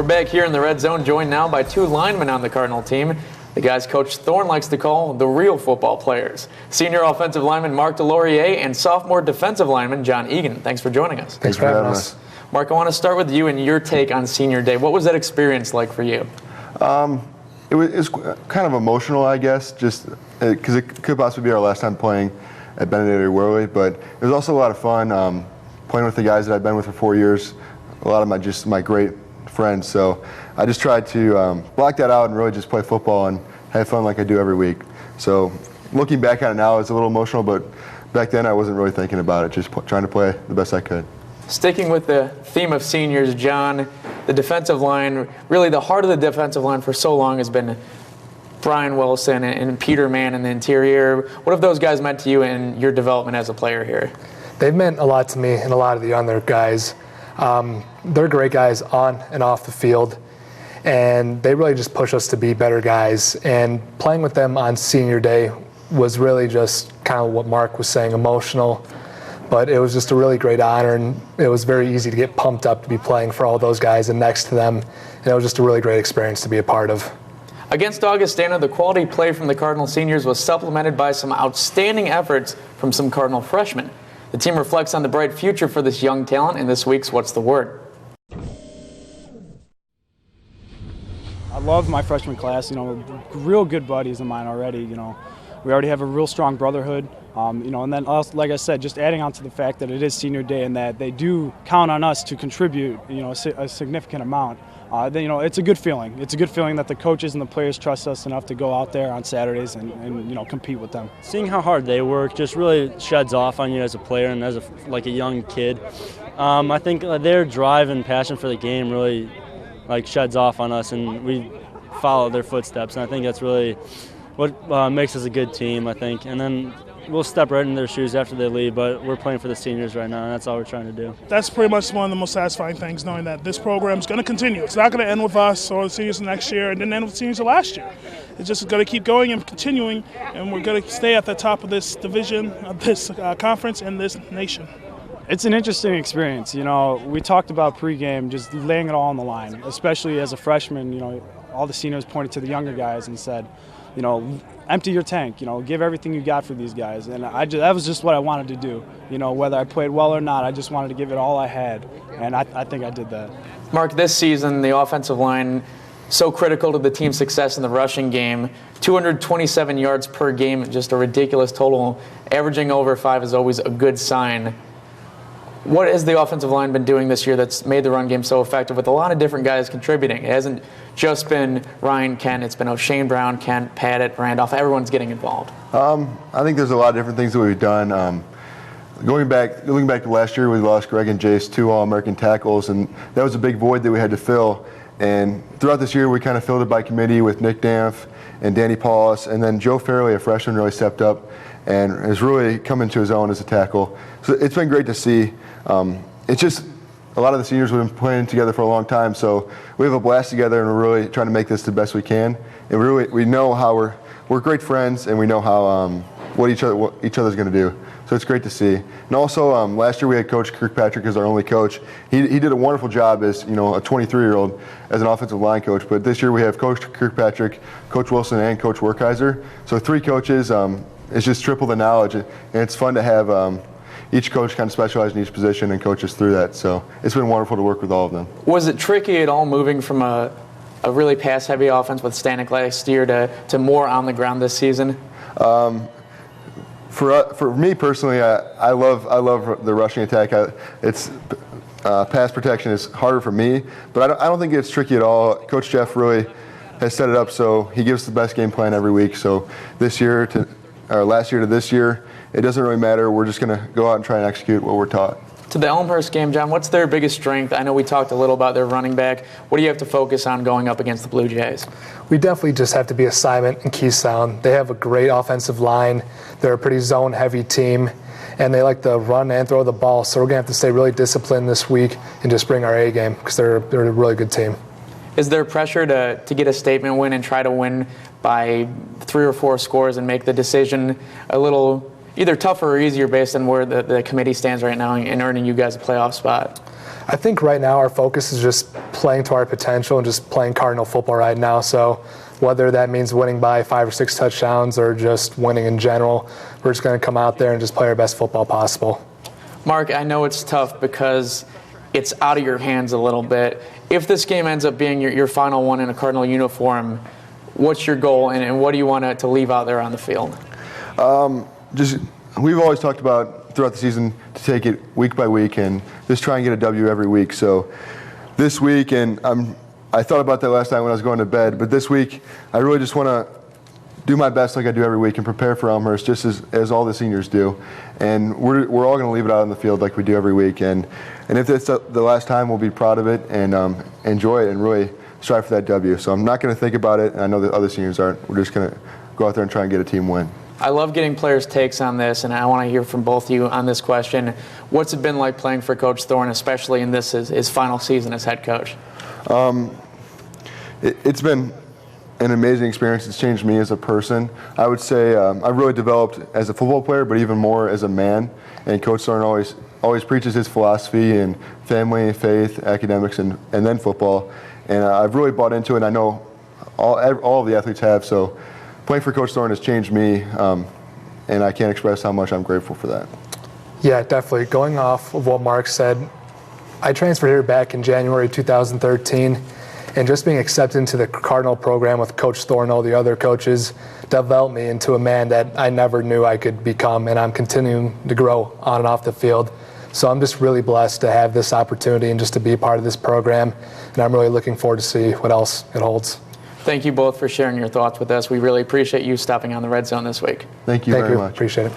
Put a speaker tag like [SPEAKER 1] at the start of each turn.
[SPEAKER 1] We're back here in the red zone, joined now by two linemen on the Cardinal team. The guys Coach Thorne likes to call the real football players. Senior offensive lineman Marc Deslauriers and sophomore defensive lineman John Egan. Thanks for joining us.
[SPEAKER 2] Thanks for having us.
[SPEAKER 1] Marc, I want to start with you and your take on senior day. What was that experience like for you?
[SPEAKER 2] It was kind of emotional, I guess, just because it could possibly be our last time playing at Benedict Worley, but it was also a lot of fun playing with the guys that I've been with for 4 years, a lot of my great friends. So I just tried to block that out and really just play football and have fun like I do every week. So looking back on it now, it's a little emotional, but back then I wasn't really thinking about it, just trying to play the best I could.
[SPEAKER 1] Sticking with the theme of seniors, John, the defensive line, really the heart of the defensive line for so long has been Brian Wilson and Peter Mann in the interior. What have those guys meant to you in your development as a player here?
[SPEAKER 3] They've meant a lot to me and a lot of the other guys. They're great guys on and off the field, and they really just push us to be better guys. And playing with them on senior day was really just kind of what Marc was saying, emotional. But it was just a really great honor, and it was very easy to get pumped up to be playing for all those guys and next to them. And it was just a really great experience to be a part of.
[SPEAKER 1] Against Augustana, the quality play from the Cardinal seniors was supplemented by some outstanding efforts from some Cardinal freshmen. The team reflects on the bright future for this young talent in this week's What's the Word?
[SPEAKER 4] I love my freshman class, real good buddies of mine already, We already have a real strong brotherhood, and then also, like I said, just adding on to the fact that it is senior day and that they do count on us to contribute, a significant amount. It's a good feeling. It's a good feeling that the coaches and the players trust us enough to go out there on Saturdays and compete with them.
[SPEAKER 5] Seeing how hard they work just really sheds off on you as a player and as a young kid. I think their drive and passion for the game really sheds off on us, and we follow their footsteps. And I think that's really what makes us a good team, I think. And then we'll step right in their shoes after they leave, but we're playing for the seniors right now, and that's all we're trying to do.
[SPEAKER 6] That's pretty much one of the most satisfying things, knowing that this program is going to continue. It's not going to end with us or the seniors next year, and didn't end with the seniors of last year. It's just going to keep going and continuing, and we're going to stay at the top of this division, of this conference, and this nation.
[SPEAKER 4] It's an interesting experience. We talked about pregame, just laying it all on the line, especially as a freshman. All the seniors pointed to the younger guys and said, empty your tank, give everything you got for these guys. And that was just what I wanted to do. Whether I played well or not, I just wanted to give it all I had. And I think I did that.
[SPEAKER 1] Marc, this season, the offensive line, so critical to the team's success in the rushing game. 227 yards per game, just a ridiculous total. Averaging over 5 is always a good sign. What has the offensive line been doing this year that's made the run game so effective with a lot of different guys contributing? It hasn't just been Ryan Kent. It's been O'Shane Brown, Kent, Padgett, Randolph. Everyone's getting involved.
[SPEAKER 2] I think there's a lot of different things that we've done. Looking back to last year, we lost Greg and Jace, 2 All-American tackles, and that was a big void that we had to fill. And throughout this year, we kind of filled it by committee with Nick Danf and Danny Paulus, and then Joe Fairley, a freshman, really stepped up and has really come into his own as a tackle. So it's been great to see. It's just a lot of the seniors we've been playing together for a long time, so we have a blast together, and we're really trying to make this the best we can. And we know how we're great friends, and we know how what each other's going to do. So it's great to see. And also, last year we had Coach Kirkpatrick as our only coach. He did a wonderful job as a 23-year-old as an offensive line coach. But this year we have Coach Kirkpatrick, Coach Wilson, and Coach Werkheiser. So 3 coaches. It's just triple the knowledge, and it's fun to have each coach kind of specialize in each position and coach us through that. So it's been wonderful to work with all of them.
[SPEAKER 1] Was it tricky at all moving from a really pass-heavy offense with Stanek last year to more on the ground this season?
[SPEAKER 2] For me personally, I love the rushing attack. Pass protection is harder for me, but I don't think it's tricky at all. Coach Jeff really has set it up so he gives the best game plan every week. So last year to this year, it doesn't really matter. We're just going to go out and try and execute what we're taught.
[SPEAKER 1] To the Elmhurst game, John, what's their biggest strength? I know we talked a little about their running back. What do you have to focus on going up against the Blue Jays?
[SPEAKER 3] We definitely just have to be assignment and key sound. They have a great offensive line. They're a pretty zone-heavy team, and they like to run and throw the ball. So we're going to have to stay really disciplined this week and just bring our A game because they're a really good team.
[SPEAKER 1] Is there pressure to get a statement win and try to win by 3 or 4 scores and make the decision a little either tougher or easier based on where the committee stands right now in earning you guys a playoff spot?
[SPEAKER 3] I think right now our focus is just playing to our potential and just playing Cardinal football right now. So whether that means winning by 5 or 6 touchdowns or just winning in general, we're just going to come out there and just play our best football possible.
[SPEAKER 1] Marc, I know it's tough because it's out of your hands a little bit. If this game ends up being your final one in a Cardinal uniform, what's your goal and what do you want to leave out there on the field?
[SPEAKER 2] We've always talked about throughout the season to take it week by week and just try and get a W every week. So this week, and I thought about that last night when I was going to bed, but this week I really just want to do my best like I do every week and prepare for Elmhurst just as all the seniors do. And we're all going to leave it out on the field like we do every week. And if it's the last time, we'll be proud of it and enjoy it and really strive for that W. So I'm not going to think about it, and I know the other seniors aren't. We're just going to go out there and try and get a team win.
[SPEAKER 1] I love getting players' takes on this, and I want to hear from both of you on this question. What's it been like playing for Coach Thorne, especially in his final season as head coach?
[SPEAKER 2] It's been an amazing experience. It's changed me as a person. I would say I've really developed as a football player, but even more as a man. And Coach Thorne always preaches his philosophy in family, faith, academics, and then football. And I've really bought into it, and I know all of the athletes have. So playing for Coach Thorne has changed me, and I can't express how much I'm grateful for that.
[SPEAKER 3] Yeah, definitely. Going off of what Marc said, I transferred here back in January 2013, and just being accepted into the Cardinal program with Coach Thorne and all the other coaches developed me into a man that I never knew I could become, and I'm continuing to grow on and off the field. So I'm just really blessed to have this opportunity and just to be a part of this program, and I'm really looking forward to see what else it holds.
[SPEAKER 1] Thank you both for sharing your thoughts with us. We really appreciate you stopping on the Red Zone this week.
[SPEAKER 2] Thank you very much.
[SPEAKER 3] Appreciate it.